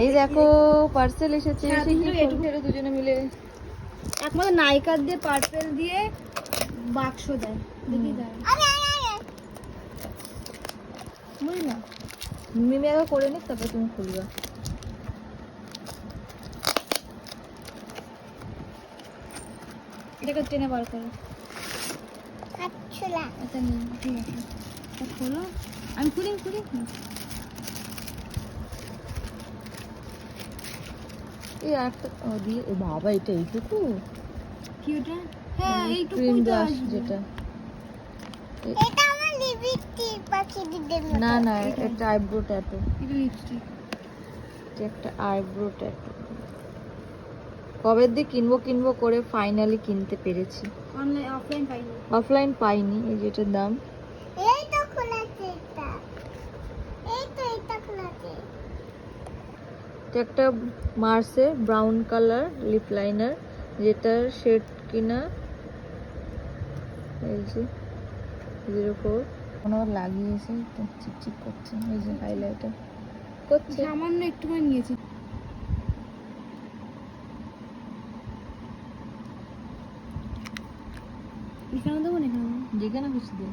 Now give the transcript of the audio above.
এই দেখো পার্সেল এসেছে, এসে কি করবে দুজনে মিলে? একমাত্র নাইকার দিয়ে পার্পেল দিয়ে বাক্স দেয়, দেখি দাঁড়া বুঝলাম, মিমি আগে করে নিক তারপর তুমি খুলবে। এটাকে টেনে বার করো। আচ্ছা নিন, ঠিক আছে, এটা খোলো। আমি খুলি এই একটা দিয়ে, এ বাবা এটা এইটুকু? কি ওটা? হ্যাঁ এইটুকুই ক্রিম তো ব্লাশ আসবে। যেটা। এটা আমার লিপস্টিক পাখিদের মতো। না না, এটা আইব্রো ট্যাটু। এটা লিপস্টিক। এটা একটা আইব্রো ট্যাটু। কবে দিয়ে কিনবো করে ফাইনালি কিনতে পেরেছি। অনলাইন অফলাইন পাইনি। অফলাইন পাইনি। এই যেটার দাম, এই তো খোলাছে এটা। এটা খোলাছে। এটা একটা মার্সের ব্রাউন কালার লিপ লাইনার, যেটার শেড কিনা এই যে 04। কোনো লাগিয়েছে তো চিকচিক করছে, এই যে হাইলাইটার করছে। সামান্য একটুখানি নিয়েছি। এখানে দেবো না, এখানে যেখানে খুশি দিয়ে।